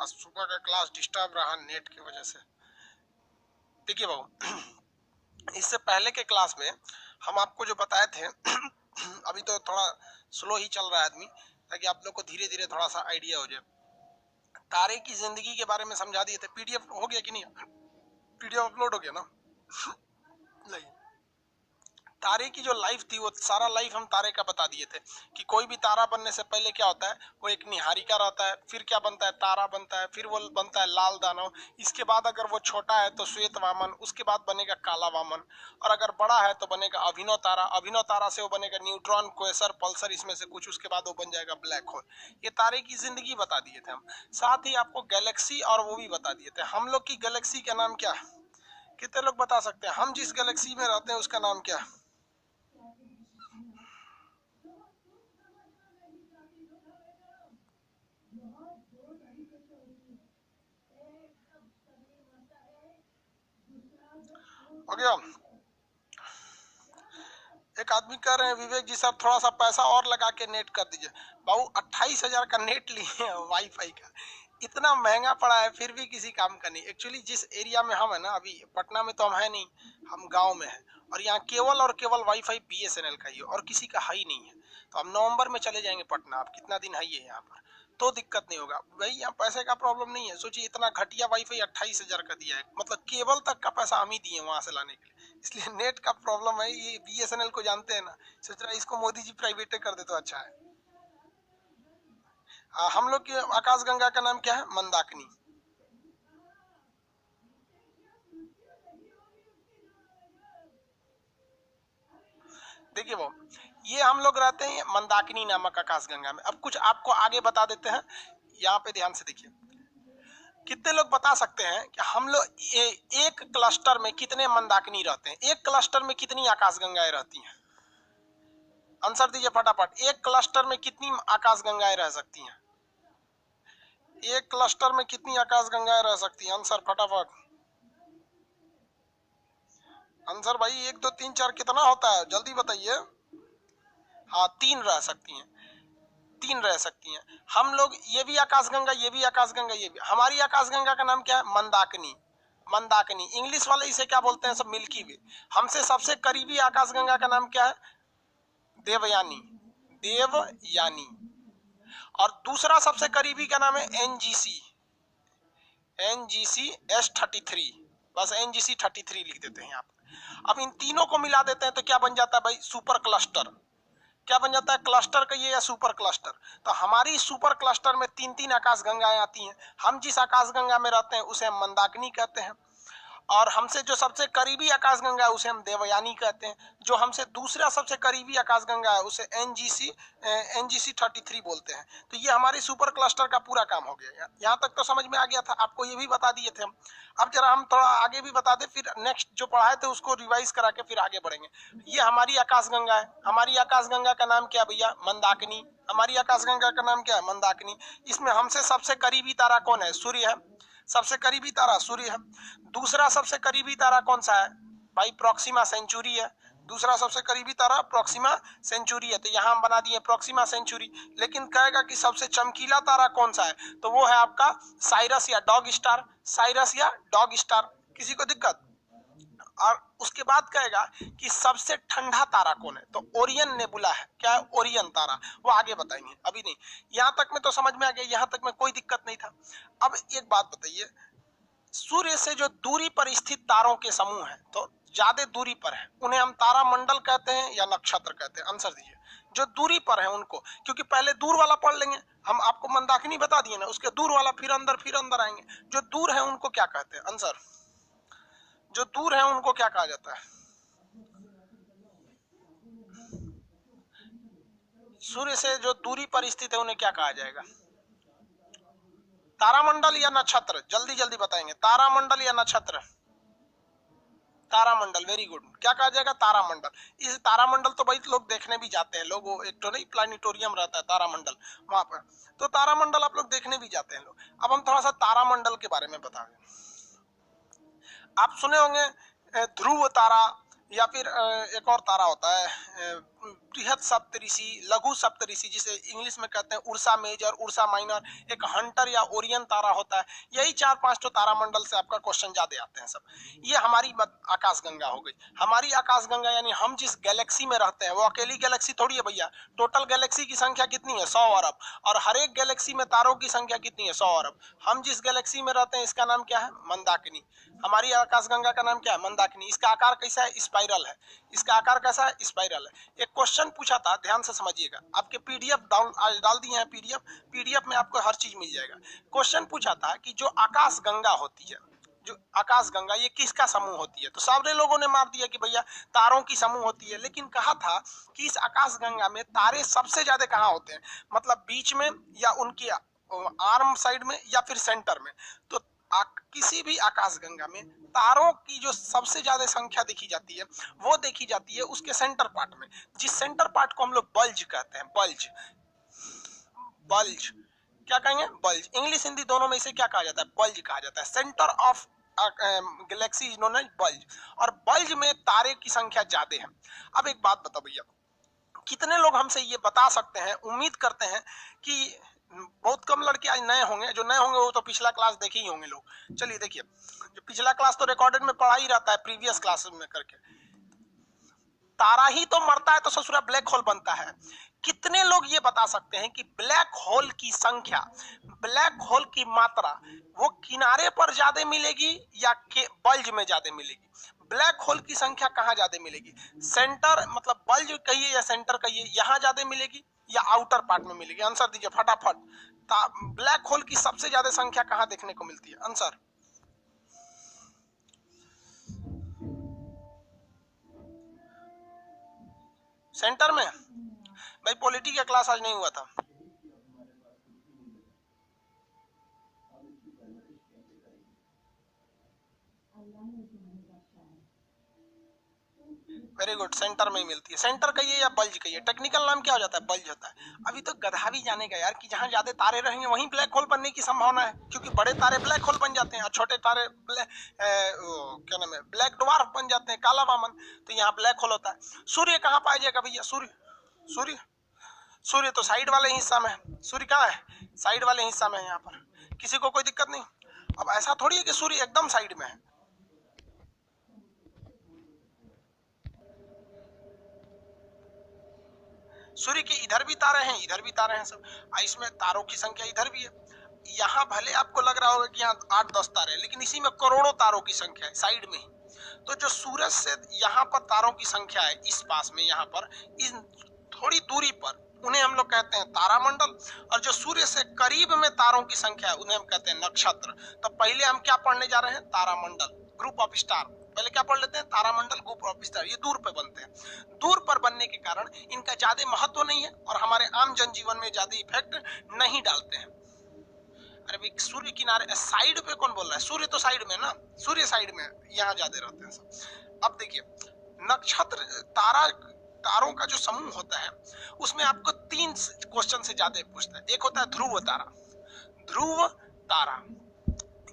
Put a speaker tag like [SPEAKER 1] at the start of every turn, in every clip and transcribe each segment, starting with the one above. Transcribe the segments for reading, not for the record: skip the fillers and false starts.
[SPEAKER 1] आज सुबह का क्लास डिस्टर्ब रहा नेट की वजह से। देखिए बाबू, इससे पहले के क्लास में हम आपको जो बताए थे अभी तो थोड़ा स्लो ही चल रहा है आदमी, ताकि आप लोग को धीरे धीरे थोड़ा सा आइडिया हो जाए। तारे की जिंदगी के बारे में समझा दिए थे। पीडीएफ हो गया कि नहीं? पीडीएफ अपलोड हो गया ना? नहीं, तारे की जो लाइफ थी वो सारा लाइफ हम तारे का बता दिए थे कि कोई भी तारा बनने से पहले क्या होता है, वो एक निहारिका रहता है, फिर क्या बनता है, तारा बनता है, फिर वो बनता है लाल दानव, इसके बाद अगर वो छोटा है तो श्वेत वामन, उसके बाद बनेगा काला वामन, और अगर बड़ा है तो बनेगा अभिनव तारा, अभिनव तारा से वो बनेगा न्यूट्रॉन, क्वेसर, पल्सर, इसमें से कुछ, उसके बाद वो बन जाएगा ब्लैक होल। ये तारे की जिंदगी बता दिए थे हम। साथ ही आपको गैलेक्सी और वो भी बता दिए थे। हम लोग की गैलेक्सी का नाम क्या है? कितने लोग बता सकते हैं? हम जिस गैलेक्सी में रहते हैं उसका नाम क्या है? हो गया। एक आदमी कह रहे हैं विवेक जी साहब थोड़ा सा पैसा और लगा के नेट कर दीजिए। बाबू 28,000 का नेट लिए हैं वाईफाई का, इतना महंगा पड़ा है, फिर भी किसी काम का नहीं। एक्चुअली जिस एरिया में हम है ना, अभी पटना में तो हम है नहीं, हम गांव में है, और यहाँ केवल और केवल वाईफाई बीएसएनएल का ही है और किसी का है ही नहीं है। तो हम नवंबर में चले जाएंगे पटना। आप कितना दिन है ये यहाँ पर, तो दिक्कत नहीं होगा भाई। यहाँ पैसे का प्रॉब्लम नहीं है। सोचिए इतना घटिया वाईफाई 28,000 का दिया है, मतलब केबल तक का पैसा हम ही दिए वहां से लाने के लिए। इसलिए नेट का प्रॉब्लम है। ये बीएसएनएल को जानते हैं ना, सोच रहा है इसको मोदी जी प्राइवेट कर दे तो अच्छा है। हम लोग के आकाशगंगा का नाम क्या है? मंदाकिनी। देखिए वो, ये हम लोग रहते हैं मंदाकिनी नामक आकाशगंगा में। अब कुछ आपको आगे बता देते हैं, यहाँ पे ध्यान से देखिए। कितने लोग बता सकते हैं कि हम लोग एक क्लस्टर में कितने मंदाकिनी रहते हैं? एक क्लस्टर में कितनी आकाशगंगाएं रहती हैं? आंसर दीजिए फटाफट। एक क्लस्टर में कितनी आकाशगंगाएं रह सकती हैं? एक क्लस्टर में कितनी आकाशगंगाएं रह सकती हैं? आंसर फटाफट। आंसर भाई 1 2 3 4 कितना होता है? जल्दी बताइए। हाँ, 3 रह सकती हैं। 3 रह सकती हैं। हम लोग ये भी आकाशगंगा, ये भी आकाशगंगा, ये भी। हमारी आकाशगंगा का नाम क्या है? मंदाकिनी। मंदाकिनी। इंग्लिश वाले इसे क्या बोलते हैं? सब मिल्की वे। हमसे सबसे करीबी आकाशगंगा का नाम क्या है? देवयानी। देवयानी। और दूसरा सबसे करीबी का नाम है एनजीसी। NGC S33। बस एनजीसी 33 लिख देते हैं यहाँ पर। अब इन तीनों को मिला देते हैं तो क्या बन जाता है भाई? Super cluster. क्या बन जाता है? क्लस्टर कहिए या सुपर क्लस्टर। तो हमारी सुपर क्लस्टर में 3 आकाशगंगाएं आती हैं। हम जिस आकाशगंगा में रहते हैं उसे हम मंदाकिनी कहते हैं, और हमसे जो सबसे करीबी आकाशगंगा है उसे हम देवयानी कहते हैं। जो हमसे दूसरा सबसे करीबी आकाशगंगा है उसे एनजीसी 33 बोलते हैं। तो ये हमारी सुपर क्लस्टर का पूरा काम हो गया। यहाँ तक तो समझ में आ गया था, आपको ये भी बता दिए थे हम। अब जरा हम थोड़ा आगे भी बता दें, फिर नेक्स्ट जो पढ़ाए थे उसको रिवाइज करा के फिर आगे बढ़ेंगे। ये हमारी आकाशगंगा है। हमारी आकाशगंगा का नाम क्या भैया? मंदाकिनी। हमारी आकाशगंगा का नाम क्या है? मंदाकिनी। इसमें हमसे सबसे करीबी तारा कौन है? सूर्य है। सबसे करीबी तारा सूर्य है। दूसरा सबसे करीबी तारा कौन सा है भाई? प्रोक्सिमा सेंचुरी है। दूसरा सबसे करीबी तारा प्रोक्सिमा सेंचुरी है। तो यहाँ हम बना दिए प्रोक्सिमा सेंचुरी। लेकिन कहेगा कि सबसे चमकीला तारा कौन सा है, तो वो है आपका साइरस या डॉग स्टार। साइरस या डॉग स्टार। किसी को दिक्कत? और उसके बाद कहेगा कि सबसे ठंडा तारा कौन है, तो ओरियन नेबुला है। क्या है? ओरियन तारा। वो आगे बताएंगे, अभी नहीं। यहाँ तक में तो समझ में आ गया, यहाँ तक में कोई दिक्कत नहीं था। अब एक बात बताइए, सूर्य से जो दूरी पर स्थित तारों के समूह हैं, तो ज्यादा दूरी पर है, उन्हें हम तारा मंडल कहते हैं या नक्षत्र कहते हैं? आंसर दीजिए। जो दूरी पर है उनको, क्योंकि पहले दूर वाला पढ़ लेंगे हम। आपको मंदाकिनी बता दिए ना, उसके दूर वाला फिर अंदर आएंगे। जो दूर है उनको क्या कहते हैं? आंसर। जो दूर है उनको क्या कहा जाता है? सूर्य से जो दूरी पर स्थित है उन्हें क्या कहा जाएगा? तारामंडल या नक्षत्र? जल्दी जल्दी बताएंगे। तारामंडल या नक्षत्र? तारामंडल। Very good. क्या कहा जाएगा? तारामंडल। इस तारामंडल तो भाई लोग देखने भी जाते हैं। लोग एक तो नहीं, प्लानिटोरियम रहता है तारामंडल वहां पर, तो तारामंडल आप लोग देखने भी जाते हैं लोग। अब हम थोड़ा सा तारामंडल के बारे में बताएंगे। आप सुने होंगे ध्रुव तारा, या फिर एक और तारा होता है बृहद सप्तऋषि, लघु सप्तऋषि जिसे इंग्लिश में कहते हैं उर्सा मेजर, उर्सा माइनर, एक हंटर या ओरियन तारा होता है। यही 4-5 तो तारामंडल से आपका क्वेश्चन ज्यादा आते हैं सब। ये हमारी आकाशगंगा हो गई। हमारी आकाशगंगा यानी हम जिस गैलेक्सी में रहते हैं वो अकेली गैलेक्सी थोड़ी है भैया। टोटल गैलेक्सी की संख्या कितनी है? 100 अरब। और हर एक गैलेक्सी में तारों की संख्या कितनी है? 100 अरब। हम जिस गैलेक्सी में रहते हैं इसका नाम क्या है? मंदाकिनी। हमारी आकाशगंगा का नाम क्या है? मंदाकिनी। इसका आकार कैसा है? स्पाइरल है। इसका आकार कैसा है? स्पाइरल है। एक क्वेश्चन पूछा था, ध्यान से समझिएगा, आपके पीडीएफ डाल दिए हैं। पीडीएफ में आपको हर चीज मिल जाएगा। क्वेश्चन पूछा था कि जो आकाशगंगा होती है, जो आकाशगंगा, ये किसका समूह होती है? तो सारे लोगों ने मार दिया कि भैया तारों की समूह होती है। लेकिन कहा था कि इस आकाशगंगा में तारे सबसे ज्यादा कहाँ होते हैं? मतलब बीच में या उनकी आर्म साइड में या फिर सेंटर में। तो किसी भी आकाशगंगा में तारों की जो सबसे ज्यादा संख्या देखी जाती है वो देखी जाती है उसके सेंटर पार्ट में, जिस सेंटर पार्ट को हम लोग बल्ज कहते हैं। बल्ज, बल्ज क्या कहेंगे? बल्ज। इंग्लिश हिंदी दोनों में इसे क्या कहा जाता है? बल्ज कहा जाता है। Centre of galaxy is known as bulge. और बल्ज में तारे की संख्या ज्यादा है। अब एक बात बताओ भैया, कितने लोग हमसे ये बता सकते हैं, उम्मीद करते हैं कि बहुत कम लड़के आज नए होंगे, जो नए होंगे वो तो पिछला क्लास देखे ही होंगे लोग। चलिए देखिए, जो पिछला क्लास तो रिकॉर्डेड में पढ़ा ही रहता है प्रीवियस क्लास में करके। तारा ही तो मरता है तो ससुरा ब्लैक होल बनता है। कितने लोग ये बता सकते हैं कि ब्लैक होल की संख्या, ब्लैक होल की मात्रा वो किनारे पर ज्यादा मिलेगी या बल्ज में ज्यादा मिलेगी? ब्लैक होल की संख्या कहाँ ज्यादा मिलेगी? सेंटर मतलब बल्ज कहिए या सेंटर कहिए, यहाँ ज्यादा मिलेगी या आउटर पार्ट में मिलेगी? आंसर दीजिए फटाफट। ब्लैक होल की सबसे ज्यादा संख्या कहाँ देखने को मिलती है? आंसर। सेंटर में। भाई पॉलिटी का क्लास आज नहीं हुआ था। वेरी गुड, सेंटर में ही मिलती है। सेंटर कहिए या बल्ज कहिए, टेक्निकल नाम क्या हो जाता है? बल्ज होता है। अभी तो गधा भी जानेगा यार कि जहां ज्यादा तारे रहेंगे वहीं ब्लैक होल बनने की संभावना है, क्योंकि बड़े तारे ब्लैक होल बन जाते हैं और छोटे तारे क्या नाम है, ब्लैक ड्वार्फ बन जाते हैं, काला वामन। तो यहाँ ब्लैक होल होता है। सूर्य कहाँ पाया जाएगा भैया? सूर्य सूर्य तो साइड वाले हिस्सा में है। सूर्य कहाँ है? साइड वाले हिस्सा में है। यहाँ पर किसी को कोई दिक्कत नहीं। अब ऐसा थोड़ी है कि सूर्य एकदम साइड में है। सूर्य के इधर भी तारे हैं, इधर भी तारे हैं सब। इसमें तारों की संख्या इधर भी है। यहाँ भले आपको लग रहा होगा कि यहाँ 8-10 तारे हैं, लेकिन इसी में करोड़ों तारों की संख्या है साइड में ही। तो जो सूरज से यहाँ पर तारों की संख्या है इस पास में, यहाँ पर इस थोड़ी दूरी पर, उन्हें हम लोग कहते हैं तारामंडल। और जो सूर्य से करीब में तारों की संख्या है उन्हें हम कहते हैं नक्षत्र। तो पहले हम क्या पढ़ने जा रहे हैं? तारामंडल, ग्रुप ऑफ स्टार। पहले क्या पढ़ लेते हैं? तारामंडल, ग्रुप ऑफ स्टार। ये दूर पे बनते हैं। दूर पर बनने के कारण इनका ज्यादा महत्व नहीं है और हमारे आम जनजीवन में ज्यादा इफेक्ट नहीं डालते हैं। अरे भाई सूर्य किनारे साइड पे कौन बोल रहा है? सूर्य तो साइड में ना, सूर्य साइड में, यहाँ ज्यादा रहते हैं सब। अब देखिए, नक्षत्र तारों का जो समूह होता है उसमें आपको 3 क्वेश्चन से ज्यादा पूछता है। एक होता है ध्रुव तारा। ध्रुव तारा,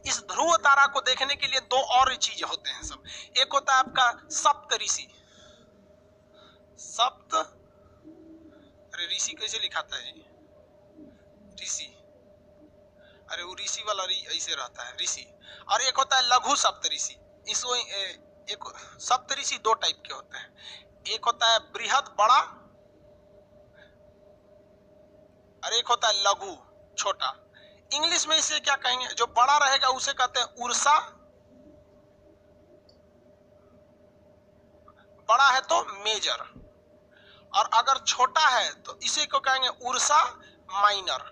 [SPEAKER 1] इस ध्रुव तारा को देखने के लिए 2 और चीजें होते हैं सब। एक होता है आपका सप्तऋषि। अरे ऋषि कैसे लिखाता है जी? ऋषि, अरे वो ऋषि वाला ऐसे रहता है, ऋषि। और एक होता है लघु सप्तऋषि। इसको एक सप्तऋषि 2 टाइप के होते हैं। एक होता है बृहद बड़ा और एक होता है लघु छोटा। इंग्लिश में इसे क्या कहेंगे? जो बड़ा रहेगा उसे कहते हैं उर्सा, बड़ा है तो मेजर, और अगर छोटा है तो इसे को कहेंगे उर्सा माइनर।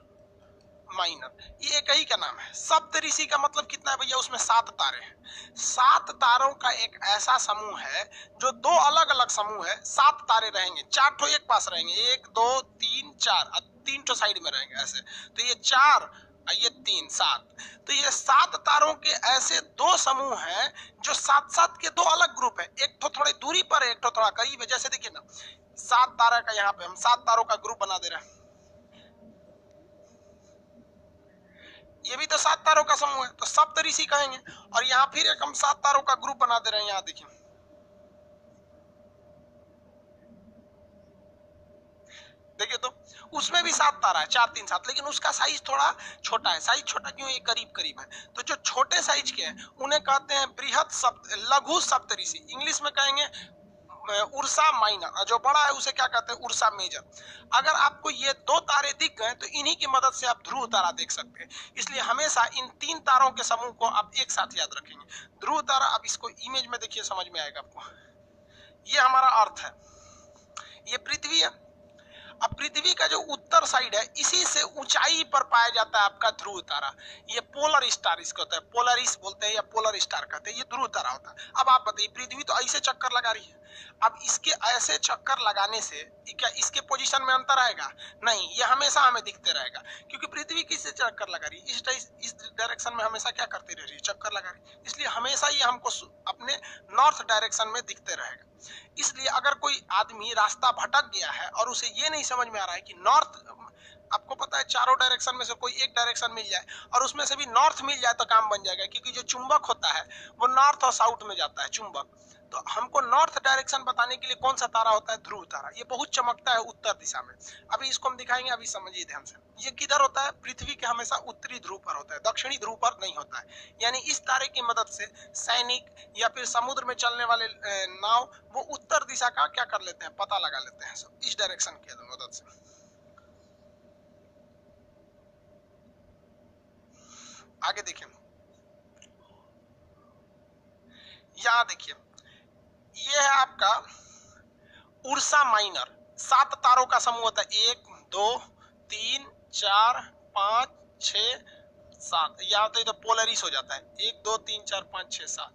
[SPEAKER 1] ये एक ही का नाम है। सप्तऋषि का मतलब कितना है भैया? उसमें 7 तारे हैं। 7 तारों का एक ऐसा समूह है जो 2 अलग अलग समूह है। 7 तारे रहेंगे, 4 ठो एक पास रहेंगे, 1 2 3 4, और 3 ठो साइड में रहेंगे ऐसे। तो ये 4, ये 3, 7। तो ये 7 तारों के ऐसे 2 समूह हैं जो 7-7 के 2 अलग ग्रुप है। एक तो थोड़ी दूरी पर है, एक तो थोड़ा करीब है। जैसे देखिए ना, 7 तारा का यहाँ पे हम 7 तारों का ग्रुप बना दे रहे हैं। ये भी तो 7 तारों का समूह है, तो सप्तऋषि कहेंगे। और यहाँ फिर एक हम 7 तारों का ग्रुप बना दे रहे हैं। यहाँ देखिए, देखिए तो उसमें भी 7 तारा है, 4 3 7, लेकिन उसका साइज थोड़ा छोटा है। साइज छोटा क्यों? ये करीब करीब है। तो जो छोटे साइज के हैं उन्हें कहते हैं बृहत लघु सप्तऋषि, इंग्लिश में कहेंगे उर्सा माइनर। जो बड़ा है उसे क्या कहते हैं? Ursa Major. अगर आपको ये 2 तारे दिख गए तो इन्हीं की मदद से आप ध्रुव तारा देख सकते हैं। इसलिए हमेशा इन 3 तारों के समूह को आप एक साथ याद रखेंगे। ध्रुव तारा, अब इसको इमेज में देखिए, समझ में आएगा आपको। ये हमारा अर्थ है, ये पृथ्वी है। अब पृथ्वी का जो उत्तर साइड है इसी से ऊंचाई पर पाया जाता है आपका ध्रुव तारा। ये पोलर स्टार इसको होता है, पोलरिस बोलते हैं या पोलर स्टार कहते हैं, ये ध्रुव तारा होता है। अब आप बताइए, पृथ्वी तो ऐसे चक्कर लगा रही है, अब इसके ऐसे चक्कर लगाने से क्या इसके पोजीशन में अंतर आएगा? नहीं, ये हमेशा हमें दिखते रहेगा, क्योंकि पृथ्वी किससे चक्कर लगा रही है? इस डायरेक्शन में हमेशा क्या करती रह रही है? चक्कर लगा रही है। इसलिए हमेशा ये हमको अपने नॉर्थ डायरेक्शन में दिखते रहेगा। इसलिए अगर कोई आदमी रास्ता भटक गया है और उसे ये नहीं समझ में आ रहा है कि नॉर्थ, आपको पता है चारों डायरेक्शन में से कोई एक डायरेक्शन मिल जाए और उसमें से भी नॉर्थ मिल जाए तो काम बन जाएगा, क्योंकि जो चुंबक होता है वो नॉर्थ और साउथ में जाता है चुंबक। तो हमको नॉर्थ डायरेक्शन बताने के लिए कौन सा तारा होता है? ध्रुव तारा। ये बहुत चमकता है उत्तर दिशा में। अभी इसको हम दिखाएंगे, अभी समझिए ध्यान से। ये किधर होता है? पृथ्वी के हमेशा उत्तरी ध्रुव पर होता है, दक्षिणी ध्रुव पर नहीं होता है। यानी इस तारे की मदद से सैनिक या फिर समुद्र में चलने वाले नाव वो उत्तर दिशा का क्या कर लेते हैं? पता लगा लेते हैं, सब इस डायरेक्शन की मदद से। आगे देखिए, यहां देखिए, ये है आपका उर्सा माइनर। 7 तारों का समूह होता है, 1 2 3 4 5 6 7। यहाँ तो पोलरिस हो जाता है, 1 2 3 4 5 6 7।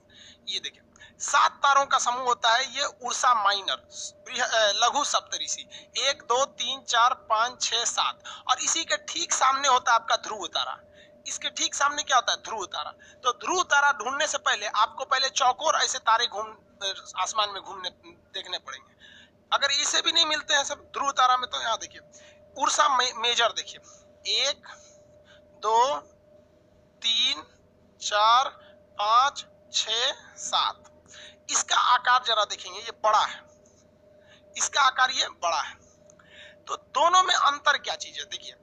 [SPEAKER 1] ये देखिए 7 तारों का समूह होता है ये उर्सा माइनर, लघु सप्तऋषि। 1 2 3 4 5 6 7। और इसी के ठीक सामने होता है आपका ध्रुव तारा। इसके ठीक सामने क्या होता है? ध्रुव तारा। तो ध्रुव तारा ढूंढने से पहले आपको पहले चौकोर ऐसे तारे आसमान में घूमने देखने पड़ेंगे। अगर इसे भी नहीं मिलते हैं सब ध्रुव तारा में, तो यहाँ देखिए उर्सा मेजर देखिए, 1 2 3 4 5 6 7। इसका आकार जरा देखेंगे, ये बड़ा है, इसका आकार ये बड़ा है। तो दोनों में अंतर क्या चीज है? देखिए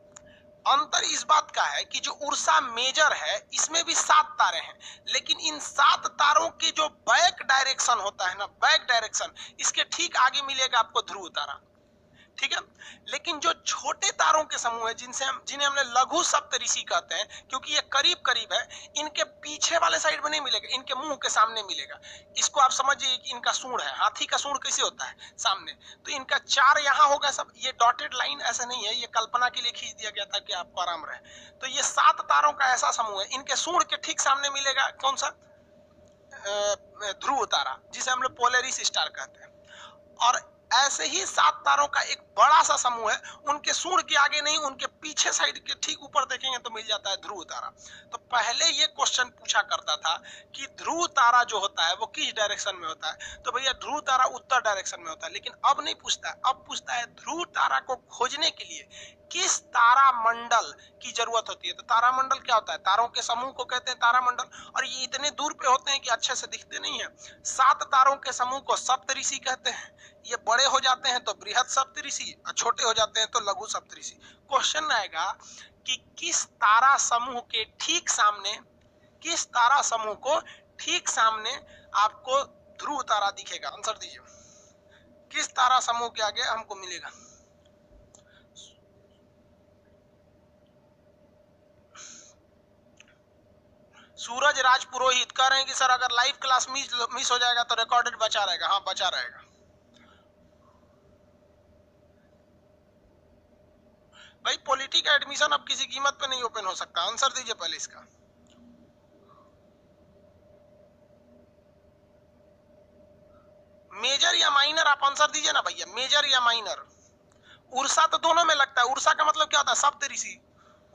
[SPEAKER 1] अंतर इस बात का है कि जो उर्सा मेजर है इसमें भी 7 तारे हैं, लेकिन इन 7 तारों के जो बैक डायरेक्शन होता है ना, बैक डायरेक्शन, इसके ठीक आगे मिलेगा आपको ध्रुव तारा। ठीक है, लेकिन जो छोटे तारों के समूह है जिन्हें हमने लघु सप्तऋषि कहते हैं, क्योंकि ये करीब करीब है, इनके पीछे वाले साइड में नहीं मिलेगा, इनके मुंह के सामने मिलेगा। इसको आप समझिए कि इनका सूंड है, हाथी का सूंड कैसे होता है? सामने। तो इनका 4 यहाँ होगा सब। ये डॉटेड लाइन ऐसा नहीं है, ये कल्पना के लिए खींच दिया गया था कि आपको आराम रहे। तो ये 7 तारों का ऐसा समूह है, इनके सूंड के ठीक सामने मिलेगा कौन सा? ध्रुव तारा, जिसे हम लोग पोलरिस स्टार कहते हैं। और ऐसे ही 7 तारों का एक बड़ा सा समूह है, उनके सूंड के आगे नहीं, उनके पीछे साइड के ठीक ऊपर देखेंगे तो मिल जाता है ध्रुव तारा। तो पहले ये क्वेश्चन पूछा करता था कि ध्रुव तारा जो होता है वो किस डायरेक्शन में होता है? तो भैया ध्रुव तारा उत्तर डायरेक्शन में होता है। लेकिन अब नहीं पूछता है, अब पूछता है ध्रुव तारा को खोजने के लिए किस तारामंडल की जरूरत होती है? तो तारामंडल क्या होता है? तारों के समूह को कहते हैं तारामंडल। और ये इतने दूर पे होते हैं कि अच्छे से दिखते नहीं है। 7 तारों के समूह को सप्तऋषि कहते हैं। ये बड़े हो जाते हैं तो बृहत सप्तऋषि और छोटे हो जाते हैं तो लघु सप्तऋषि। क्वेश्चन आएगा कि किस तारा समूह के ठीक सामने, किस तारा समूह को ठीक सामने आपको ध्रुव तारा दिखेगा? आंसर दीजिए, किस तारा समूह के आगे हमको मिलेगा? सूरज राज पुरोहित कह रहे हैं कि सर अगर लाइव क्लास मिस हो जाएगा तो रिकॉर्डेड बचा रहेगा। हाँ, बचा रहेगा। भाई पॉलिटी का एडमिशन अब किसी कीमत पे नहीं ओपन हो सकता। आंसर दीजिए पहले इसका। मेजर या माइनर, आप आंसर दीजिए ना भैया, मेजर या माइनर? उर्सा तो दोनों में लगता है। उर्सा का मतलब क्या होता है? सप्तऋषि।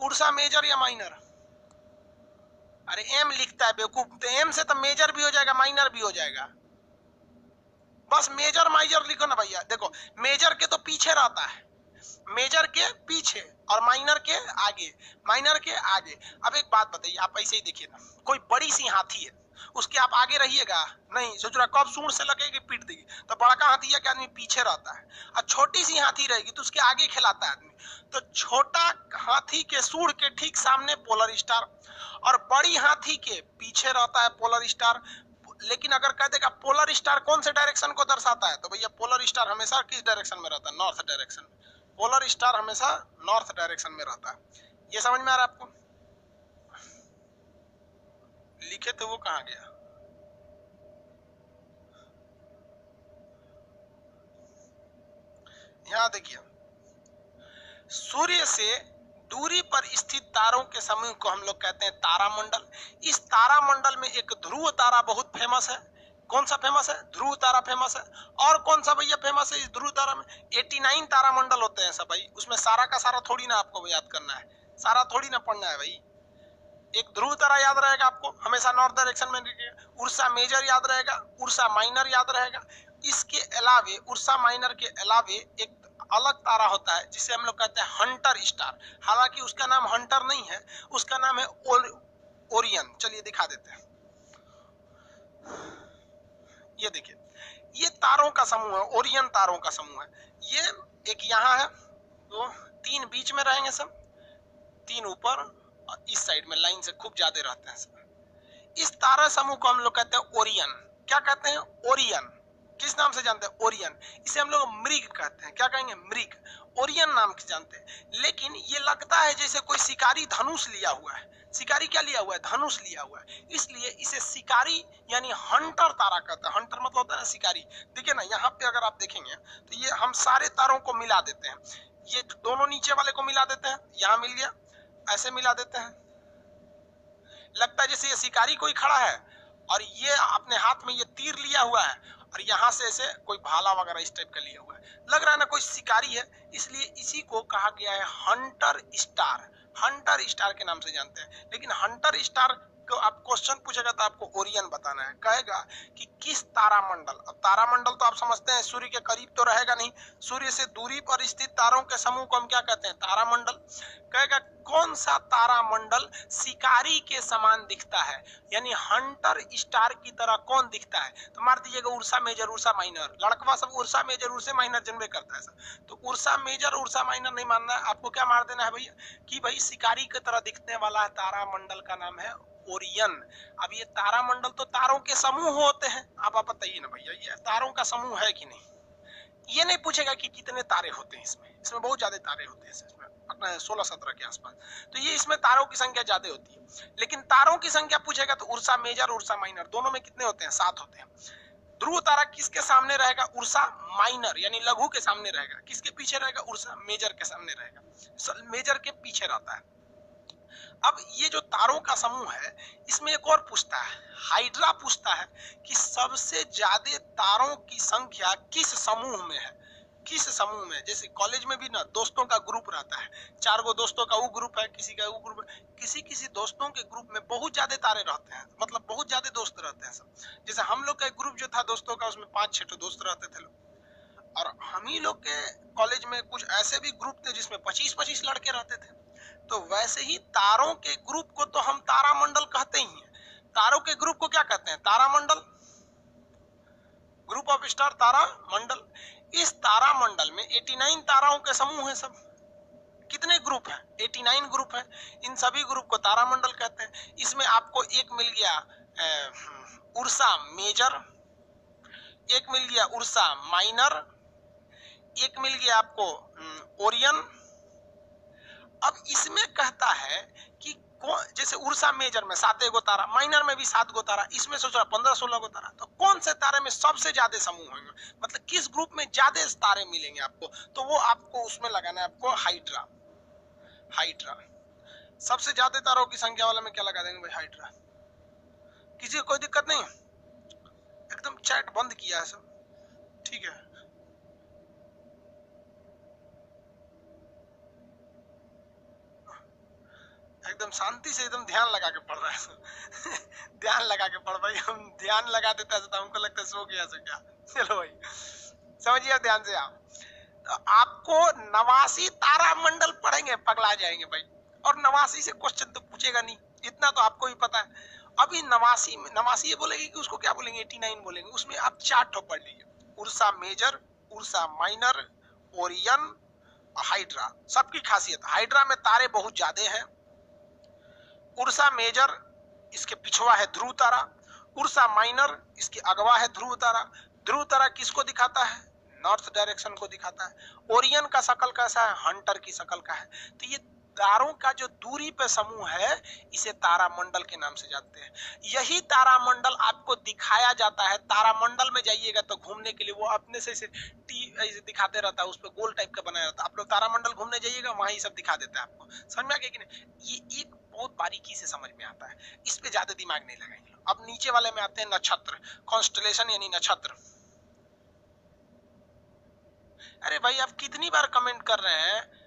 [SPEAKER 1] उर्सा मेजर या माइनर? अरे एम लिखता है बेवकूफ, तो एम से तो मेजर भी हो जाएगा माइनर भी हो जाएगा। बस मेजर माइनर लिखो ना भैया। देखो मेजर के तो पीछे रहता है, मेजर के पीछे, और माइनर के आगे, माइनर के आगे। अब एक बात बताइए, आप ऐसे ही देखिए ना, कोई बड़ी सी हाथी है उसके आप आगे रहिएगा नहीं, सोच रहा कब सूंड से लगेगी पीट देगी। तो बड़का हाथी या आदमी पीछे रहता है, और छोटी सी हाथी रहेगी तो उसके आगे खिलाता है आदमी। तो छोटा हाथी के सूंड के ठीक सामने पोलर स्टार, और बड़ी हाथी के पीछे रहता है पोलर स्टार। लेकिन अगर कह देगा पोलर स्टार कौन से डायरेक्शन को दर्शाता है, तो भैया पोलर स्टार हमेशा किस डायरेक्शन में रहता है, नॉर्थ डायरेक्शन में। पोलर स्टार हमेशा नॉर्थ डायरेक्शन में रहता है। ये समझ में आ रहा है आपको? लिखे थे वो कहां गया? यहां देखिए, सूर्य से दूरी पर स्थित तारों के समूह को हम लोग कहते हैं तारामंडल। इस तारामंडल में एक ध्रुव तारा बहुत फेमस है। कौन सा फेमस है? ध्रुव तारा फेमस है। और कौन सा भैया फेमस है इस ध्रुव तारा में? 89 तारामंडल होते हैं सब भाई, उसमें सारा का सारा थोड़ी ना आपको याद करना है, सारा थोड़ी ना पढ़ना है भाई। एक ध्रुव तारा याद रहेगा आपको, हमेशा नॉर्थ डायरेक्शन में रखिएगा। उर्सा मेजर याद रहेगा, उर्सा माइनर याद रहेगा। इसके अलावे उर्सा माइनर के अलावे एक अलग तारा होता है जिसे हम लोग कहते हैं हंटर स्टार। हालांकि उसका नाम हंटर नहीं है, उसका नाम है ओरियन। चलिए दिखा देते हैं। ये देखिए, ये तारों का समूह है, ओरियन तारों का समूह है। ये एक यहाँ है, दो, तीन बीच में रहेंगे सब, तीन ऊपर, और इस साइड में लाइन से खूब ज्यादा रहते हैं सब। इस तारा समूह को हम लोग कहते हैं ओरियन। क्या कहते हैं? ओरियन। किस नाम से जानते हैं? ओरियन। इसे हम लोग मृग कहते हैं। क्या कहेंगे? मृग। ओरियन नाम से जानते हैं। लेकिन ये लगता है जैसे कोई शिकारी धनुष लिया हुआ है। शिकारी क्या लिया हुआ है? धनुष लिया हुआ है। इसलिए इसे शिकारी यानी हंटर तारा कहते हैं। हंटर मतलब होता है ना शिकारी। देखिए ना, यहाँ पे अगर आप देखेंगे तो ये हम सारे तारों को मिला देते हैं। ये दोनों नीचे वाले को मिला देते हैं, यहाँ मिल गया, ऐसे मिला देते हैं, लगता है जैसे ये शिकारी कोई खड़ा है और ये अपने हाथ में ये तीर लिया हुआ है और यहाँ से ऐसे कोई भाला वगैरह इस टाइप का लिया हुआ है, लग रहा है ना कोई शिकारी है। इसलिए इसी को कहा गया है हंटर स्टार। हंटर स्टार के नाम से जानते हैं। लेकिन हंटर स्टार को आप क्वेश्चन पूछेगा तो आपको ओरियन बताना है। कहेगा कि किस तारामंडल, अब तारामंडल तो आप समझते हैं सूर्य के करीब तो रहेगा नहीं, सूर्य से दूरी पर स्थित तारों के समूह को हम क्या कहते हैं? तारामंडल। कहेगा कौन सा तारामंडल शिकारी के समान दिखता है, यानी हंटर स्टार की तरह कौन दिखता है? तो मार दीजिएगा उर्सा मेजर, उर्सा माइनर। लड़कवा सब Ursa Major, Ursa minor genre करता है सब। तो उर्सा मेजर, उर्सा माइनर नहीं मानना है आपको। क्या मार देना है भैया कि भाई शिकारी की तरह दिखने वाला तारामंडल का नाम है ओरियन। अब ये तारामंडल तो तारों के समूह होते हैं। आप बताइए ना भैया, ये तारों का समूह है कि नहीं? ये नहीं पूछेगा कि कितने तारे होते हैं इसमें बहुत ज्यादा तारे होते हैं इसमें, अपना 16-17 के आसपास। तो ये इसमें तारों की संख्या ज्यादा होती है। लेकिन तारों की संख्या पूछेगा तो उर्सा मेजर, उर्सा माइनर दोनों में कितने होते हैं? 7 होते हैं। ध्रुव तारा किसके सामने रहेगा? उर्सा माइनर यानी लघु के सामने रहेगा। किसके पीछे रहेगा? उर्सा मेजर के सामने रहेगा, मेजर के पीछे रहता है। अब ये जो तारों का समूह है, इसमें एक और पूछता है, हाइड्रा पूछता है कि सबसे ज्यादा तारों की संख्या किस समूह में है? किस समूह में? जैसे कॉलेज में भी ना दोस्तों का ग्रुप रहता है, 4 गो दोस्तों का वो ग्रुप है, किसी का वो ग्रुप है। किसी दोस्तों के ग्रुप में बहुत ज्यादा तारे रहते हैं, मतलब बहुत ज्यादा दोस्त रहते हैं सब। जैसे हम लोग का एक ग्रुप जो था दोस्तों का, उसमें 5-6 दोस्त रहते थे लोग। और हम ही लोग के कॉलेज में कुछ ऐसे भी ग्रुप थे जिसमें 25-25 लड़के रहते थे। तो वैसे ही तारों के ग्रुप को तो हम तारामंडल कहते ही हैं। तारों के ग्रुप को क्या कहते हैं? तारामंडल, ग्रुप ऑफ स्टार, तारामंडल। इस तारामंडल में 89 ताराओं के समूह हैं सब। कितने ग्रुप हैं? 89 ग्रुप हैं। इन सभी ग्रुप को तारामंडल कहते हैं। इसमें आपको एक मिल गया उर्सा मेजर, एक मिल गया उर्सा माइनर, एक मिल गया आपको ओरियन। अब इसमें कहता है कि जैसे उर्सा मेजर में 7 गो तारा, माइनर में भी 7 गो तारा, इसमें सोच रहा 15-16 गो तारा। तो कौन से तारे में सबसे ज्यादा समूह होंगे, मतलब किस ग्रुप में ज्यादा तारे मिलेंगे आपको? तो वो आपको उसमें लगाना है आपको हाइड्रा। हाइड्रा सबसे ज्यादा तारों की संख्या वाला में क्या लगा देंगे भाई? हाइड्रा। किसी को कोई दिक्कत नहीं? एकदम चैट बंद किया है सब, ठीक है। एकदम शांति से एकदम ध्यान लगा के पढ़ रहा है ध्यान लगा के पढ़ भाई। हम ध्यान लगा देता है तो हमको लगता है सो गया सो क्या। चलो भाई समझिए ध्यान से आप। तो आपको 89 तारामंडल पढ़ेंगे, पगला जाएंगे भाई। और 89 से क्वेश्चन तो पूछेगा नहीं, इतना तो आपको ही पता है। अभी नवासी ये बोलेंगे कि उसको क्या बोलेंगे, 89 बोलेंगे। उसमें आप 4 ठो पढ़ लीजिए, Ursa Major, Ursa Minor, Orion, Hydra. सबकी खासियत, हाइड्रा में तारे बहुत ज्यादा हैं, उर्सा मेजर इसके पिछवा है ध्रुव तारा, उर्सा माइनर इसके अगवा है ध्रुव तारा। ध्रुव तारा किसको दिखाता है, नॉर्थ डायरेक्शन को दिखाता है। ओरियन का शकल कैसा है, हंटर की शकल का है। तो ये तारों का जो दूरी पे समूह है इसे तारामंडल के नाम से जानते हैं। यही तारामंडल आपको दिखाया जाता है, तारामंडल में जाइएगा तो घूमने के लिए वो अपने से ऐसे दिखाते रहता है, उस पर गोल टाइप का बनाया रहता है। आप लोग तारामंडल घूमने जाइएगा वहां ये सब दिखा देता है आपको। समझ में आ गया कि नहीं? ये एक बहुत बारीकी से समझ में आता है, इस पे ज्यादा दिमाग नहीं लगाएंगे। अब नीचे वाले में आते हैं नक्षत्र, कॉन्स्टलेशन यानी नक्षत्र। अरे भाई आप कितनी बार कमेंट कर रहे हैं,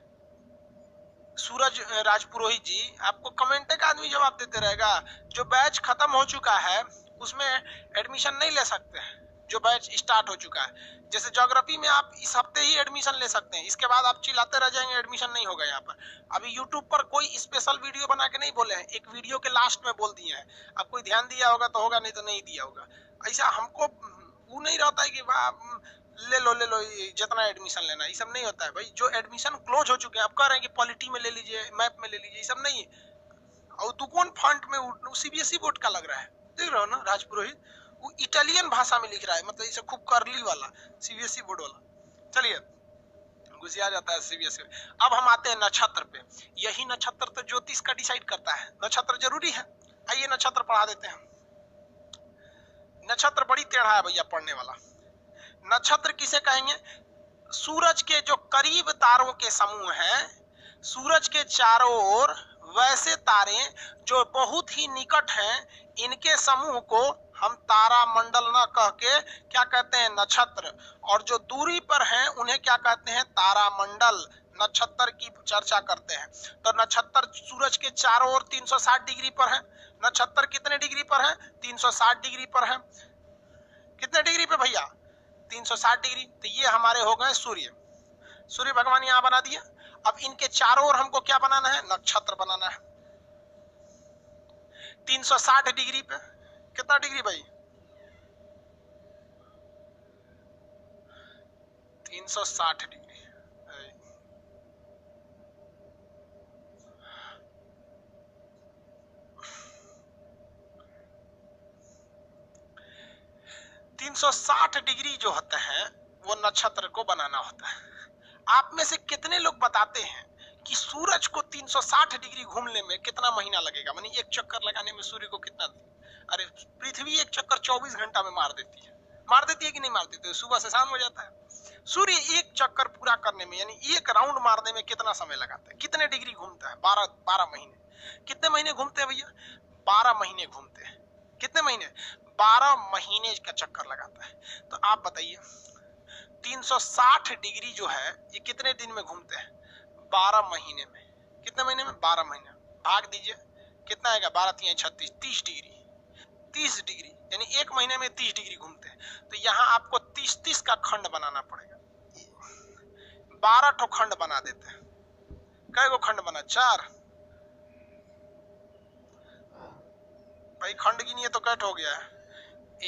[SPEAKER 1] सूरज राजपुरोहित जी, आपको कमेंट का आदमी जवाब देते रहेगा। जो बैच खत्म हो चुका है उसमें एडमिशन नहीं ले सकते हैं, जो बैच स्टार्ट हो चुका है। जैसे ज्योग्राफी में आप इस हफ्ते ही एडमिशन ले सकते हैं, इसके बाद आप चिल्लाते रह जाएंगे एडमिशन नहीं होगा। यहाँ पर अभी यूट्यूब पर कोई स्पेशल वीडियो बना के नहीं बोले हैं, एक वीडियो के लास्ट में बोल दिए हैं। आप कोई ध्यान दिया होगा तो होगा, नहीं तो नहीं दिया होगा। ऐसा हमको वो नहीं रहता है कि ले लो जितना एडमिशन लेना, ये सब नहीं होता है भाई। जो एडमिशन क्लोज हो चुके हैं, आप कह रहे हैं कि पॉलिटी में ले लीजिए, मैप में ले लीजिए, ये सब नहीं है। और तू कौन फंट में सीबीएसई बोर्ड का लग रहा है, देख रहे हो ना राजपुरोहित, वो इटालियन भाषा में लिख रहा है, मतलब इसे खूब करली वाला सीबीएसई बोर्ड वाला। चलिए घुसिया जाता है सीबीएसई। अब हम आते हैं नक्षत्र पे। यही नक्षत्र तो ज्योतिष का डिसाइड करता है, नक्षत्र जरूरी है। आइए नक्षत्र पढ़ा देते हैं। नक्षत्र बड़ी टेढ़ा है भैया पढ़ने वाला। नक्षत्र किसे कहेंगे, सूरज के जो करीब तारों के समूह हैं, सूरज के चारों ओर वैसे तारे जो बहुत ही निकट हैं, इनके समूह को हम तारा मंडल न कह के क्या कहते हैं, नक्षत्र। और जो दूरी पर हैं उन्हें क्या कहते हैं, तारामंडल। नक्षत्र की चर्चा करते हैं तो नक्षत्र सूरज के चारों ओर 360 डिग्री पर है। नक्षत्र कितने डिग्री पर है, 360 डिग्री पर है। कितने डिग्री पे भैया, 360 डिग्री। तो ये हमारे हो गए सूर्य, सूर्य भगवान यहां बना दिए। अब इनके चारों ओर हमको क्या बनाना है, नक्षत्र बनाना है। 360 डिग्री पे कितना डिग्री भाई, 360 डिग्री। 360 डिग्री जो होते हैं वो नक्षत्र को बनाना होता है। आप में से कितने लोग बताते हैं कि सूरज को 360 डिग्री घूमने में कितना महीना लगेगा, मानी एक चक्कर लगाने में सूर्य को कितना दिन? अरे पृथ्वी एक चक्कर 24 घंटा में मार देती है कि नहीं मार देती है? सुबह से शाम हो जाता है। सूर्य एक चक्कर पूरा करने में यानी एक राउंड मारने में कितना समय लगाता है, कितने डिग्री घूमता है, 12 महीने। कितने महीने घूमते हैं भैया, 12 महीने घूमते हैं। कितने महीने, 12 महीने का चक्कर लगाता है। तो आप बताइए 360 डिग्री जो है ये कितने दिन में घूमते हैं, 12 महीने में। कितने महीने में, 12 महीने। भाग दीजिए कितना आएगा, 12 3 36, 30 डिग्री। 30 डिग्री यानी एक महीने में 30 डिग्री घूमते हैं। तो यहाँ आपको 30 का खंड बनाना पड़ेगा। 12 ठो खंड बना देते हैं। कई गो खंड बना, 4 भाई। खंड गिनिए तो कैट हो गया है,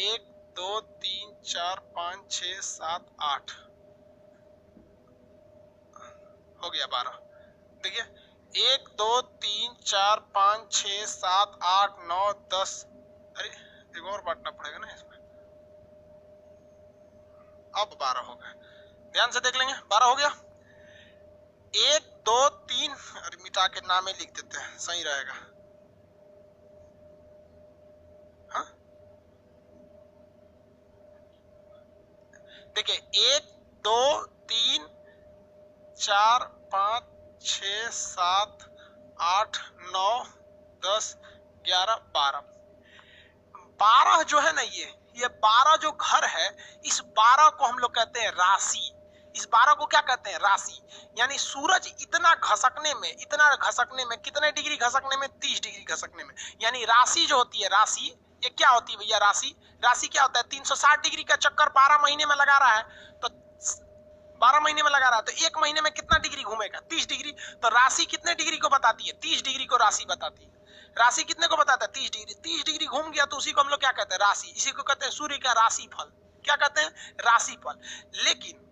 [SPEAKER 1] 1 2 3 4 5 6 7 8 हो गया 12। देखिए 1 2 3 4 5 6 7 8 9 10। अरे एक और बांटना पड़ेगा ना इसमें। अब 12 हो गए, ध्यान से देख लेंगे। 12 हो गया, 1 2 3, अरे मिटा के नाम ही लिख देते हैं, सही रहेगा। हाँ देखिए 1 2 3 4 5 6 7 8 9 10 11 12। 12 जो है ना, ये 12 जो घर है, इस 12 को हम लोग कहते हैं राशि। इस 12 को क्या कहते हैं, राशि। यानी सूरज इतना घसकने में कितने डिग्री घसकने में, 30 डिग्री घसकने में। यानी राशि जो होती है, राशि ये क्या होती है भैया, राशि क्या होता है, 360 डिग्री का चक्कर 12 महीने में लगा रहा है। तो 12 महीने में लगा रहा है तो एक महीने में कितना डिग्री घूमेगा, 30 डिग्री। तो राशि कितने डिग्री को बताती है, 30 डिग्री को राशि बताती है। राशि कितने को बताता है? 30 डिग्री। 30 डिग्री घूम गया तो उसी को हम लोग क्या कहते हैं? राशि। इसी को कहते हैं सूर्य का राशिफल। क्या कहते हैं? राशिफल। लेकिन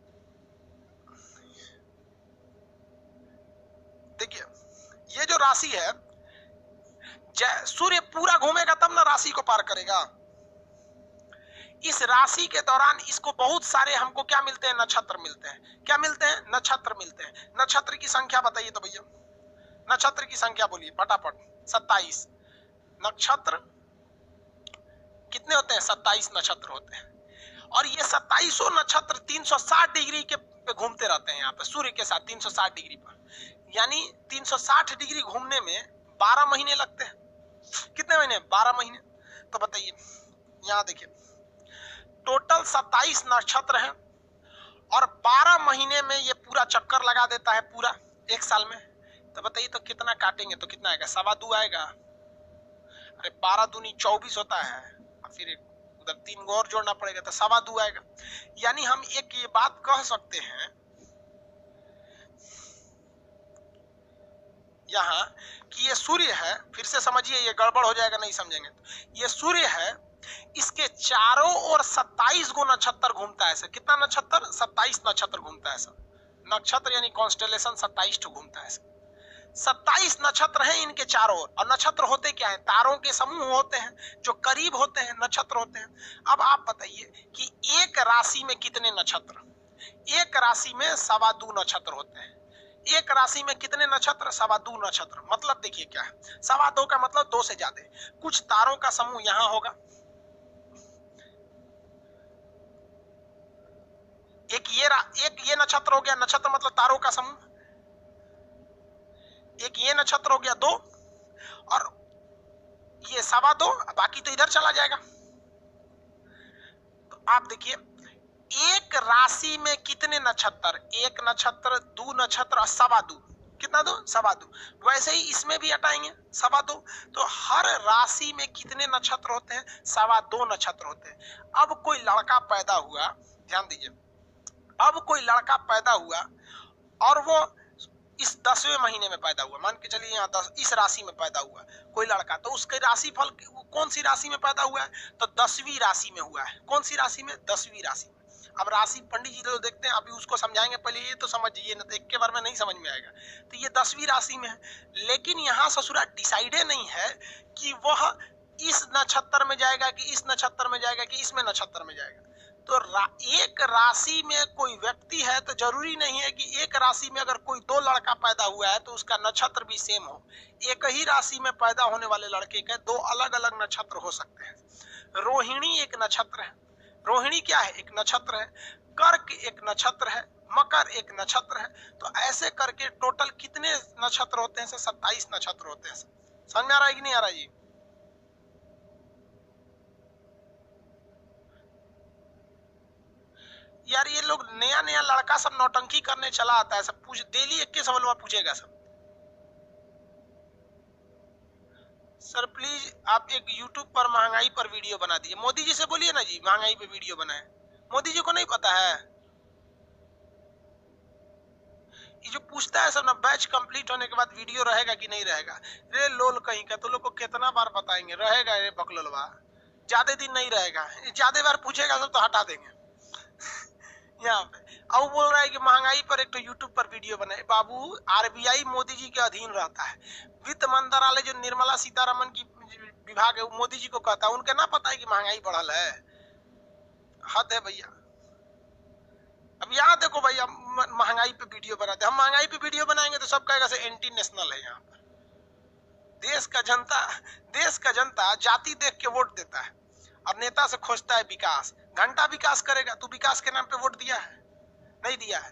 [SPEAKER 1] देखिए ये जो राशि है, सूर्य पूरा घूमेगा तब ना राशि को पार करेगा। इस राशि के दौरान इसको बहुत सारे हमको क्या मिलते हैं? नक्षत्र मिलते हैं। क्या मिलते हैं? नक्षत्र मिलते हैं। नक्षत्र की संख्या बताइए तो भैया, नक्षत्र की संख्या बोलिए फटाफट। 27 नक्षत्र कितने होते हैं? 27 नक्षत्र होते हैं। और ये 27 नक्षत्र 360 डिग्री के पे घूमते रहते हैं यहाँ पे सूर्य के साथ 360 डिग्री पर। यानी 360 डिग्री घूमने में 12 महीने लगते हैं। कितने महीने? 12 महीने। तो बताइए यहाँ देखिए टोटल 27 नक्षत्र हैं और 12 महीने में ये पूरा चक्कर लगा देता है पूरा एक साल में। तो बताइए तो कितना काटेंगे तो कितना आएगा? 2.25 आएगा। अरे 12 दूनी 24 होता है और फिर उधर 3 को और जोड़ना पड़ेगा तो 2.25 आएगा। यानी हम एक ये बात कह सकते हैं यहाँ कि ये सूर्य है, फिर से समझिए ये गड़बड़ हो जाएगा नहीं समझेंगे तो। ये सूर्य है, इसके चारों ओर 27 गो नक्षत्र घूमता है सर। कितना नक्षत्र? 27 नक्षत्र घूमता है सर। नक्षत्र यानी कॉन्स्टेलेशन 27 घूमता है सर। 27 नक्षत्र हैं इनके चारों ओर। और नक्षत्र होते क्या है? तारों के समूह होते हैं जो करीब होते हैं, नक्षत्र होते हैं। अब आप बताइए कि एक राशि में कितने नक्षत्र? एक राशि में 2.25 नक्षत्र होते हैं। एक राशि में कितने नक्षत्र? 2.25 नक्षत्र। मतलब देखिए क्या है, 2.25 का मतलब 2 से ज्यादा। कुछ तारों का समूह यहां होगा, एक ये नक्षत्र हो गया, नक्षत्र मतलब तारों का समूह। एक ये नक्षत्र हो गया 2 और ये 2.25, बाकी तो इधर चला जाएगा। तो आप देखिए एक राशि में कितने नक्षत्र? एक नक्षत्र, 2 नक्षत्र और 2.25। कितना? 2, 2.25। वैसे ही इसमें भी हटाएंगे 2.25। तो हर राशि में कितने नक्षत्र होते हैं? 2.25 नक्षत्र होते हैं। अब कोई लड़का पैदा हुआ, ध्यान दीजिए, अब कोई लड़का पैदा हुआ और वो इस 10वें महीने में पैदा हुआ, मान के चलिए यहाँ 10 इस राशि में पैदा हुआ कोई लड़का, तो उसके राशिफल कौन सी राशि में पैदा हुआ है? तो 10वीं राशि में हुआ है। कौन सी राशि में? 10वीं राशि में। अब राशि पंडित जी लोग देखते हैं, अभी उसको समझाएंगे, पहले ये तो समझिए ना, तो एक के बार में नहीं समझ में आएगा। तो ये 10वीं राशि में है, लेकिन यहाँ ससुरा डिसाइडे नहीं है कि वह इस नक्षत्र में जाएगा कि इस नक्षत्र में जाएगा कि इसमें नक्षत्र में जाएगा। तो एक राशि में कोई व्यक्ति है तो जरूरी नहीं है कि एक राशि में अगर कोई 2 लड़का पैदा हुआ है तो उसका नक्षत्र भी सेम हो। एक ही राशि में पैदा होने वाले लड़के के 2 अलग अलग नक्षत्र हो सकते हैं। रोहिणी एक नक्षत्र है। रोहिणी क्या है? एक नक्षत्र है। कर्क एक नक्षत्र है। मकर एक नक्षत्र है। तो ऐसे करके टोटल कितने नक्षत्र होते हैं? 27 नक्षत्र होते हैं। समझ में आ रहा है कि नहीं आ रहा जी? यार ये लोग नया नया लड़का सब नौटंकी करने चला आता है, सब पूछ डेली 21 सवाल पूछेगा सब। सर प्लीज आप एक YouTube पर महंगाई पर वीडियो बना दिए। मोदी जी से बोलिए ना जी महंगाई पे वीडियो बनाए। मोदी जी को नहीं पता है? ये जो पूछता है सब ना, बैच कंप्लीट होने के बाद वीडियो रहेगा कि नहीं रहेगा। रे लोल कहीं का, तो लोग को कितना बार बताएंगे रहेगा रे बकलोलवा। ज्यादा दिन नहीं रहेगा, ज्यादा बार पूछेगा सब तो हटा देंगे यहाँ पे। अब बोल रहा है कि महंगाई पर एक तो यूट्यूब पर वीडियो बनाए। बाबू RBI मोदी जी के अधीन रहता है। वित्त मंत्रालय जो निर्मला सीतारमन की विभाग है वो मोदी जी को कहता है। उनके ना पता है कि महंगाई बढ़ल है? हद है भैया। अब यहाँ देखो भैया महंगाई पे वीडियो बनाते, हम महंगाई पे वीडियो बनाएंगे तो सब कहेगा से एंटी नेशनल है। यहाँ पर देश का जनता जाति देख के वोट देता है और नेता से खोजता है विकास। घंटा विकास करेगा, तू विकास के नाम पे वोट दिया है? नहीं दिया है।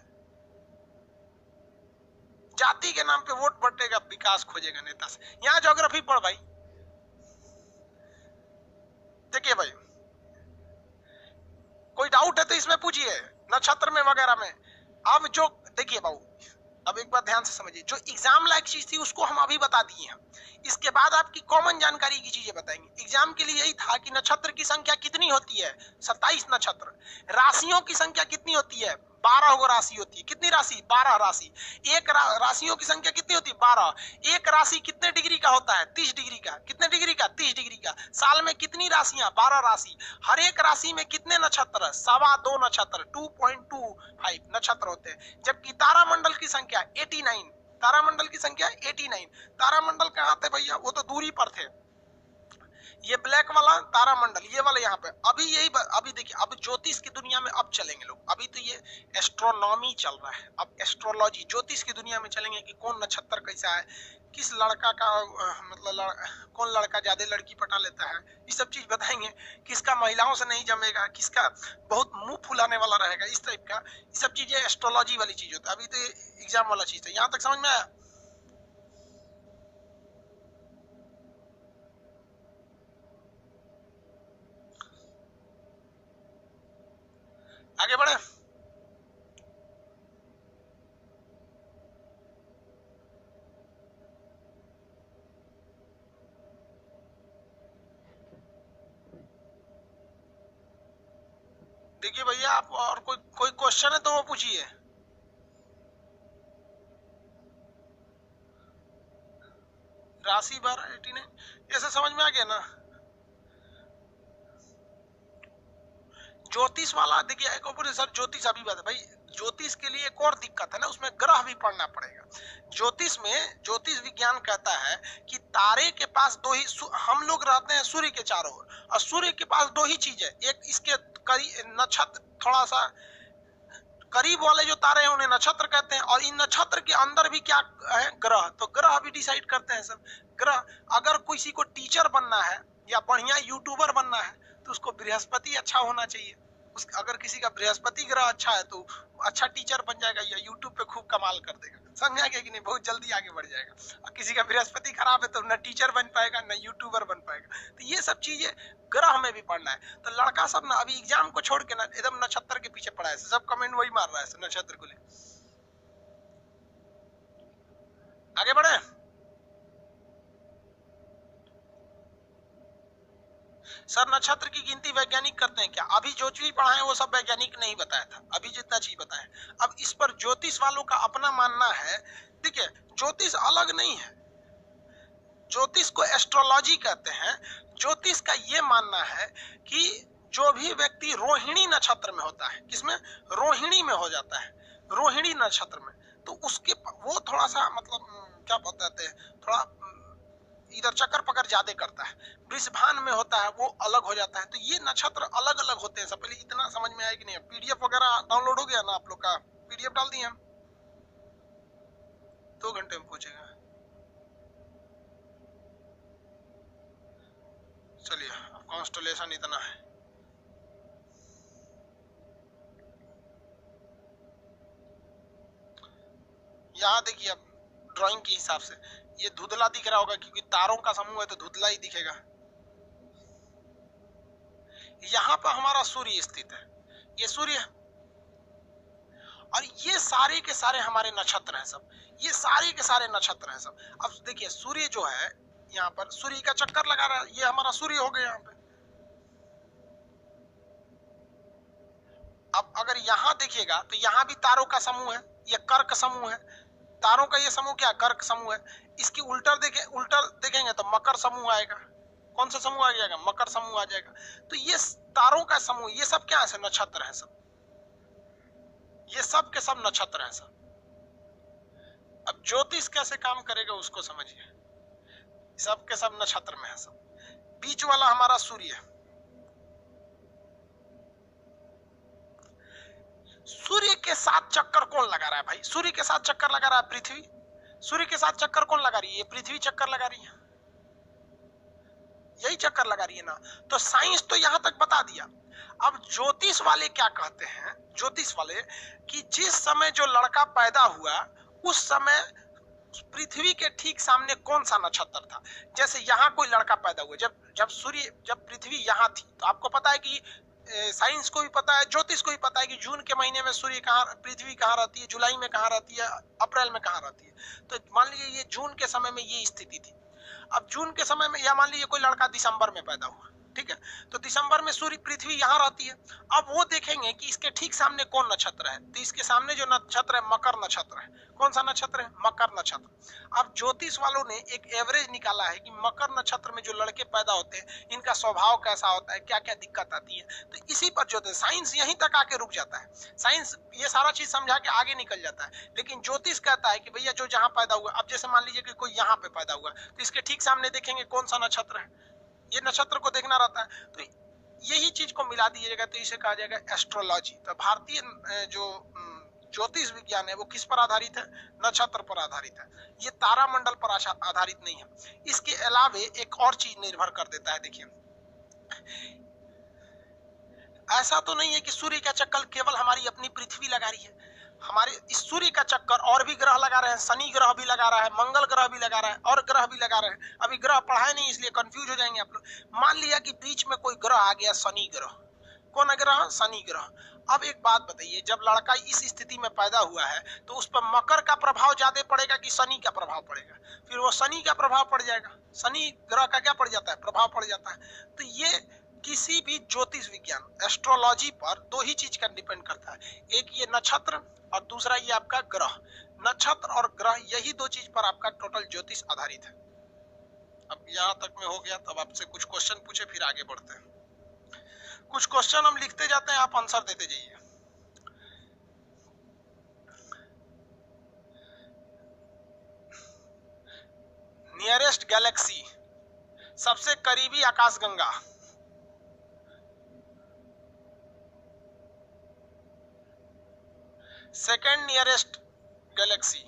[SPEAKER 1] जाति के नाम पे वोट बटेगा, विकास खोजेगा नेता से। यहाँ ज्योग्राफी पढ़ भाई। देखिए भाई कोई डाउट है तो इसमें पूछिए, नक्षत्र में वगैरह में। अब जो देखिए बाबू, अब एक बार ध्यान से समझिए, जो एग्जाम लायक चीज थी उसको हम अभी बता दिए हैं। इसके बाद आपकी कॉमन जानकारी की चीजें बताएंगे। एग्जाम के लिए यही था कि नक्षत्र की संख्या कितनी होती है? 27 नक्षत्र। राशियों की संख्या कितनी होती है? 12 गो राशि होती है। कितनी राशि? 12 राशि। एक राशियों की संख्या कितनी होती है? 12। एक राशि कितने डिग्री का होता है? 30 डिग्री का। कितने डिग्री का? 30 डिग्री का। साल में कितनी राशियां? 12 राशि। हर एक राशि में कितने नक्षत्र? 2.25 नक्षत्र, 2.25 नक्षत्र होते हैं। जबकि तारामंडल की संख्या 89, तारामंडल की संख्या 89। तारामंडल कहाँ थे भैया? वो तो दूरी पर थे। ये ब्लैक वाला तारामंडल, ये वाला यहाँ पे। अभी यही अभी देखिए, अब ज्योतिष की दुनिया में अब चलेंगे लोग। अभी तो ये एस्ट्रोनॉमी चल रहा है, अब एस्ट्रोलॉजी, ज्योतिष की दुनिया में चलेंगे कि कौन नक्षत्र कैसा है, किस लड़का का मतलब कौन लड़का ज्यादा लड़की पटा लेता है, ये सब चीज बताएंगे। किसका महिलाओं से नहीं जमेगा, किसका बहुत मुंह फुलाने वाला रहेगा, इस टाइप का ये सब चीजें एस्ट्रोलॉजी वाली चीज होता है। अभी तो एग्जाम वाला चीज है। यहाँ तक समझ में आया? आगे बढ़े। देखिए भैया, आप और कोई क्वेश्चन है तो वो पूछिए। राशि 12 89, ऐसे समझ में आ गया ना? ज्योतिष वाला देखिए, एक और सर ज्योतिष अभी बात है भाई, ज्योतिष के लिए एक और दिक्कत है ना, उसमें ग्रह भी पढ़ना पड़ेगा। ज्योतिष में ज्योतिष विज्ञान कहता है कि तारे के पास दो ही, हम लोग रहते हैं सूर्य के चारों ओर, और सूर्य के पास दो ही चीज है। एक इसके नक्षत्र थोड़ा सा करीब वाले जो तारे हैं उन्हें नक्षत्र कहते हैं, और इन नक्षत्र के अंदर भी क्या है? ग्रह। तो ग्रह भी डिसाइड करते हैं सब। ग्रह, अगर किसी को टीचर बनना है या बढ़िया यूट्यूबर बनना है तो उसको बृहस्पति अच्छा होना चाहिए। अगर किसी का बृहस्पति ग्रह अच्छा है तो अच्छा टीचर बन जाएगा या यूट्यूब पे खूब कमाल कर देगा। समझ आ गया कि नहीं? बहुत जल्दी आगे बढ़ जाएगा। और किसी का बृहस्पति खराब है तो न टीचर बन पाएगा न यूट्यूबर बन पाएगा। तो ये सब चीजें ग्रह में भी पढ़ना है। तो लड़का सब ना अभी एग्जाम को छोड़ के ना एकदम नक्षत्र के पीछे पड़ा है, सब कमेंट वही मार रहा है नक्षत्र को ले। आगे बढ़े। सर नक्षत्र की गिनती वैज्ञानिक करते हैं क्या? अभी जो चीज पढ़ाए वो सब वैज्ञानिक नहीं बताया था, अभी जितना चीज बताया। अब इस पर ज्योतिष वालों का अपना मानना है। देखिए, ज्योतिष अलग नहीं है, ज्योतिष को एस्ट्रोलॉजी कहते हैं। ज्योतिष का ये मानना है कि जो भी व्यक्ति रोहिणी नक्षत्र में होता है, किसमें? रोहिणी में हो जाता है, रोहिणी नक्षत्र में, तो उसके वो थोड़ा सा मतलब क्या बताते हैं, थोड़ा इधर चक्कर पकड़ ज्यादा करता है। वृषभान में होता है वो अलग हो जाता है। तो ये नक्षत्र अलग अलग होते हैं। सब पहले इतना समझ में आया कि नहीं? पीडीएफ वगैरह डाउनलोड हो गया ना आप लोग का? पीडीएफ डाल दिए हम, 2 घंटे में पूछेगा। चलिए, कॉन्स्टलेशन इतना है। यहाँ देखिए, अब ड्राइंग के हिसाब से ये धुंधला दिख रहा होगा क्योंकि तारों का समूह है तो धुंधला ही दिखेगा। यहाँ पर हमारा सूर्य स्थित है, ये सूर्य, और ये सारे के सारे हमारे नक्षत्र हैं सब, ये सारे के सारे नक्षत्र हैं सब। अब देखिए, सूर्य जो है यहाँ पर सूर्य का चक्कर लगा रहा है, ये हमारा सूर्य हो गया यहाँ पे। अब अगर यहाँ देखिएगा तो यहाँ भी तारों का समूह है, ये कर्क समूह है। तारों का ये समूह क्या? कर्क समूह है। इसकी उल्टा देखेंगे तो मकर समूह आएगा। कौन सा समूह आ जाएगा? मकर समूह आ जाएगा। तो ये तारों का समूह, ये सब क्या है? नक्षत्र है सब, ये सब के सब नक्षत्र हैं सब। अब ज्योतिष कैसे काम करेगा उसको समझिए। सब के सब नक्षत्र में है सब। बीच वाला हमारा सूर्य है। सूर्य के साथ चक्कर कौन लगा रहा है भाई? सूर्य के साथ चक्कर लगा रहा है पृथ्वी। सूर्य के साथ चक्कर कौन लगा रही है? ये पृथ्वी चक्कर लगा रही है, यही चक्कर लगा रही है ना। तो साइंस तो यहां तक बता दिया। अब ज्योतिष वाले क्या कहते हैं? ज्योतिष वाले कि जिस समय जो लड़का पैदा हुआ उस समय पृथ्वी के ठीक सामने कौन सा नक्षत्र था। जैसे यहाँ कोई लड़का पैदा हुआ, जब पृथ्वी यहाँ थी, तो आपको पता है कि साइंस को भी पता है, ज्योतिष को भी पता है कि जून के महीने में पृथ्वी कहाँ रहती है, जुलाई में कहाँ रहती है, अप्रैल में कहाँ रहती है। तो मान लीजिए ये जून के समय में ये स्थिति थी। अब जून के समय में, या मान लीजिए कोई लड़का दिसंबर में पैदा हुआ, ठीक है। तो दिसंबर में सूर्य पृथ्वी यहाँ रहती है। अब वो देखेंगे कि इसके ठीक सामने कौन नक्षत्र है, तो इसके सामने जो नक्षत्र है मकर नक्षत्र है। कौन सा नक्षत्र है? मकर नक्षत्र। अब ज्योतिष वालों ने एक एवरेज निकाला है कि मकर नक्षत्र में जो लड़के पैदा होते हैं इनका स्वभाव कैसा होता है, क्या क्या दिक्कत आती है। तो इसी पर ज्योतिष, साइंस यहीं तक आके रुक जाता है। साइंस ये सारा चीज समझा के आगे निकल जाता है, लेकिन ज्योतिष कहता है कि भैया जो जहां पैदा हुआ, अब जैसे मान लीजिए कि कोई यहाँ पे पैदा हुआ तो इसके ठीक सामने देखेंगे कौन सा नक्षत्र है, ये नक्षत्र को देखना रहता है। तो यही चीज को मिला दीजिएगा तो इसे कहा जाएगा एस्ट्रोलॉजी। तो भारतीय जो ज्योतिष विज्ञान है वो किस पर आधारित है? नक्षत्र पर आधारित है। ये तारामंडल पर आधारित नहीं है। इसके अलावे एक और चीज निर्भर कर देता है। देखिए, ऐसा तो नहीं है कि सूर्य का चक्कर केवल हमारी अपनी पृथ्वी लगा रही है। हमारे इस सूर्य का चक्कर और भी ग्रह लगा रहे हैं, शनि ग्रह भी लगा रहा है, मंगल ग्रह भी लगा रहा है, और ग्रह भी लगा रहे हैं। अभी ग्रह पढ़ाए नहीं इसलिए कंफ्यूज हो जाएंगे आप लोग। मान लिया कि बीच में कोई ग्रह आ गया, शनि ग्रह। कौन ग्रह? शनि ग्रह। अब एक बात बताइए, जब लड़का इस स्थिति में पैदा हुआ है तो उस पर मकर का प्रभाव ज्यादा पड़ेगा कि शनि का प्रभाव पड़ेगा? फिर वो शनि का प्रभाव पड़ जाएगा। शनि ग्रह का क्या पड़ जाता है? प्रभाव पड़ जाता है। तो ये किसी भी ज्योतिष विज्ञान, एस्ट्रोलॉजी पर दो ही चीज का डिपेंड करता है, एक ये नक्षत्र और दूसरा ये आपका ग्रह। नक्षत्र और ग्रह, यही दो चीज पर आपका टोटल ज्योतिष आधारित है। अब यहाँ तक में हो गया, तब आपसे कुछ क्वेश्चन पूछे फिर आगे बढ़ते हैं। कुछ क्वेश्चन हम लिखते जाते हैं, आप आंसर देते जाइए। नियरेस्ट गैलेक्सी, सबसे करीबी आकाशगंगा। Second nearest Galaxy.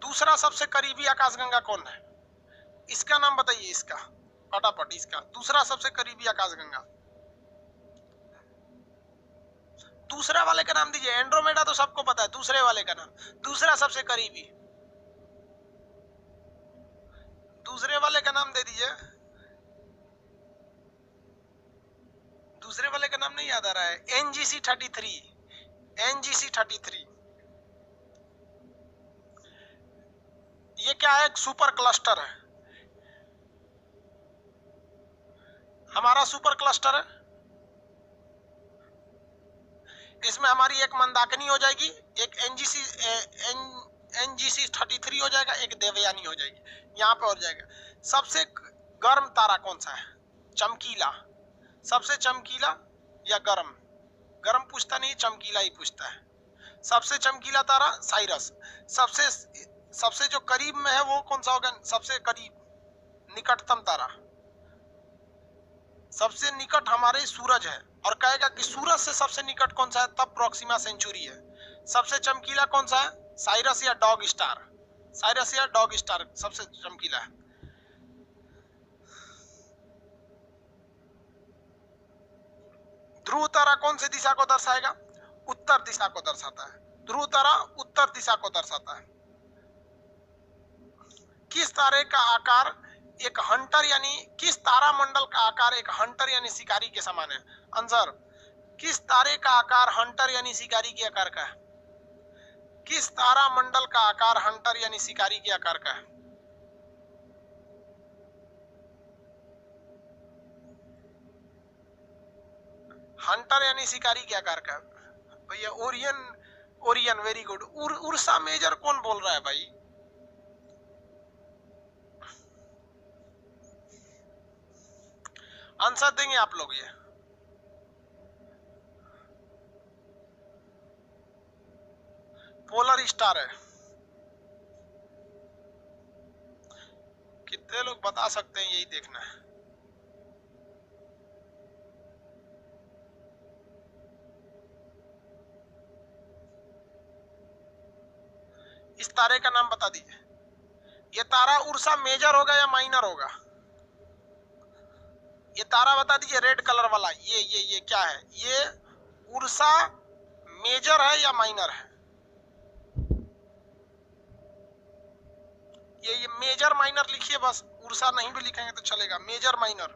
[SPEAKER 1] दूसरा सबसे करीबी आकाशगंगा कौन है? इसका नाम बताइए, इसका फटाफट, इसका दूसरा सबसे करीबी आकाशगंगा। दूसरा वाले का नाम दीजिए। एंड्रोमेडा तो सबको पता है, दूसरे वाले का नाम, दूसरा सबसे करीबी, दूसरे वाले का नाम दे दीजिए। दूसरे वाले का नाम नहीं याद आ रहा है। NGC 33, NGC 33। ये क्या है? सुपर क्लस्टर है, हमारा सुपर क्लस्टर है। इसमें हमारी एक मंदाकिनी हो जाएगी, एक एनजीसी 33 हो जाएगा, एक देवयानी हो जाएगी। यहाँ पे हो जाएगा। सबसे गर्म तारा कौन सा है? चमकीला। सबसे चमकीला या गर्म? गर्म पूछता नहीं, चमकीला ही पूछता है। सबसे चमकीला तारा साइरस। सबसे जो करीब में है वो कौन सा होगा? सबसे करीब, निकटतम तारा। सबसे निकट हमारे सूरज है, और कहेगा कि सूरज से सबसे निकट कौन सा है, तब प्रोक्सिमा सेंचुरी है। सबसे चमकीला कौन सा है? साइरस या डॉग स्टार। साइरस या डॉग स्टार सबसे चमकीला है। ध्रुव तारा कौन सी दिशा को दर्शाएगा? उत्तर दिशा को दर्शाता है। ध्रुव तारा उत्तर दिशा को दर्शाता है। किस तारे का आकार एक हंटर यानी किस तारामंडल का आकार एक हंटर यानी शिकारी के समान है? आंसर, किस तारे का आकार हंटर यानी शिकारी के आकार का है? किस तारामंडल का आकार हंटर यानी शिकारी के आकार का है? हंटर यानी शिकारी के आकार का भैया। Orion, Orion, very good. Ursa Major कौन बोल रहा है भाई? आंसर देंगे आप लोग। ये पोलर स्टार है। कितने लोग बता सकते हैं, यही देखना है। इस तारे का नाम बता दीजिए। ये तारा उर्सा मेजर होगा या माइनर होगा? ये तारा बता दीजिए, रेड कलर वाला। ये क्या है? ये उर्सा मेजर है या माइनर है? ये मेजर माइनर लिखिए बस, उर्सा नहीं भी लिखेंगे तो चलेगा। मेजर माइनर,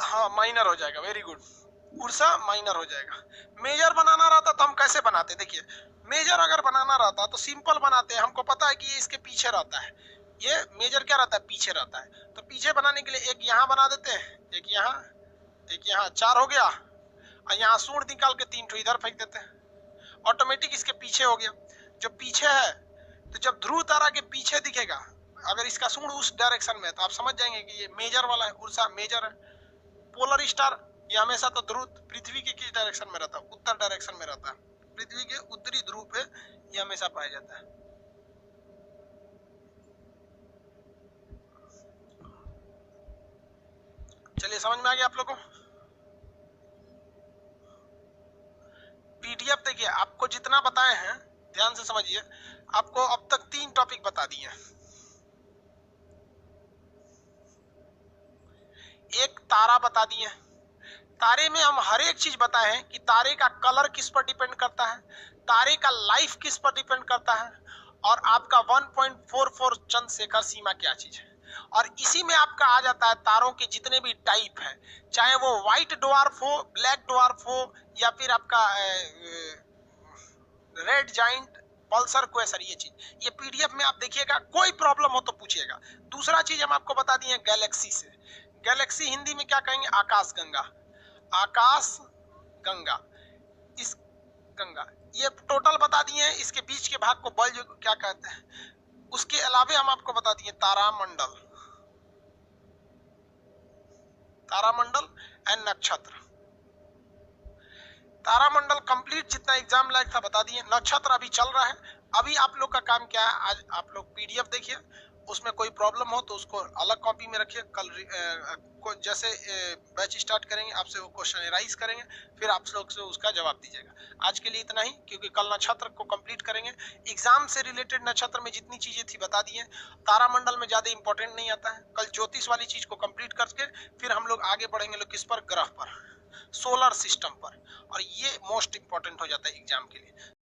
[SPEAKER 1] हाँ माइनर हो जाएगा, वेरी गुड। उर्सा माइनर हो जाएगा। मेजर बनाना रहता तो हम कैसे बनाते? देखिए, मेजर अगर बनाना रहता तो सिंपल बनाते हैं। हमको पता है कि ये इसके पीछे रहता है। ये मेजर क्या रहता है, पीछे रहता है। तो पीछे बनाने के लिए एक यहाँ बना देते हैं, एक यहाँ, एक यहाँ, 4 हो गया। और यहाँ सूंड निकाल के 3 ठो इधर फेंक देते हैं, ऑटोमेटिक इसके पीछे हो गया। जो पीछे है तो जब ध्रुव तारा के पीछे दिखेगा, अगर इसका सूंड उस डायरेक्शन में है तो आप समझ जाएंगे कि ये मेजर वाला है, उर्सा मेजर है। पोलर स्टार ये हमेशा तो ध्रुव पृथ्वी के किस डायरेक्शन में रहता है, उत्तर डायरेक्शन में रहता है, पृथ्वी के उत्तरी ध्रुव पे ये हमेशा पाया जाता है। चलिए समझ में आ गया आप लोगों को। पीडीएफ देखिए, आपको जितना बताए हैं ध्यान से समझिए, आपको अब तक 3 टॉपिक बता दिए हैं। एक तारा बता दिए, तारे में हम हर एक चीज बताए हैं कि तारे का कलर किस पर डिपेंड करता है, तारे का लाइफ किस पर डिपेंड करता है, और आपका 1.44 चंद्रशेखर सीमा क्या चीज है। और इसी में आपका आ जाता है तारों के जितने भी टाइप है, चाहे वो व्हाइट ड्वार्फ हो, ब्लैक ड्वार्फ हो, या फिर आपका रेड जाइंट, पल्सर, क्वेसर, ये चीज ये पीडीएफ में आप देखिएगा, कोई प्रॉब्लम हो तो पूछिएगा। दूसरा चीज हम आपको बता दिए गैलेक्सी से, गैलेक्सी हिंदी में क्या कहेंगे, आकाश गंगा, आकाश गंगा, इस गंगा, ये टोटल बता दिए हैं। इसके बीच के भाग को बल्ज क्या कहते हैं। उसके अलावा हम आपको बता दिए तारामंडल, तारामंडल एंड नक्षत्र। तारामंडल कंप्लीट जितना एग्जाम लायक था बता दिए। नक्षत्र अभी चल रहा है। अभी आप लोग का काम क्या है, आज आप लोग पीडीएफ देखिए, उसमें कोई प्रॉब्लम हो तो उसको अलग कॉपी में रखिए। कल जैसे बैच स्टार्ट करेंगे आपसे वो क्वेश्चनराइज करेंगे, फिर आप लोग से उसका जवाब दीजिएगा। आज के लिए इतना ही, क्योंकि कल नक्षत्र को कंप्लीट करेंगे। एग्जाम से रिलेटेड नक्षत्र में जितनी चीजें थी बता दी है। तारामंडल में ज्यादा इंपॉर्टेंट नहीं आता है। कल ज्योतिष वाली चीज को कंप्लीट करके फिर हम लोग आगे बढ़ेंगे लोग किस पर, ग्रह पर, सोलर सिस्टम पर, और ये मोस्ट इंपॉर्टेंट हो जाता है एग्जाम के लिए।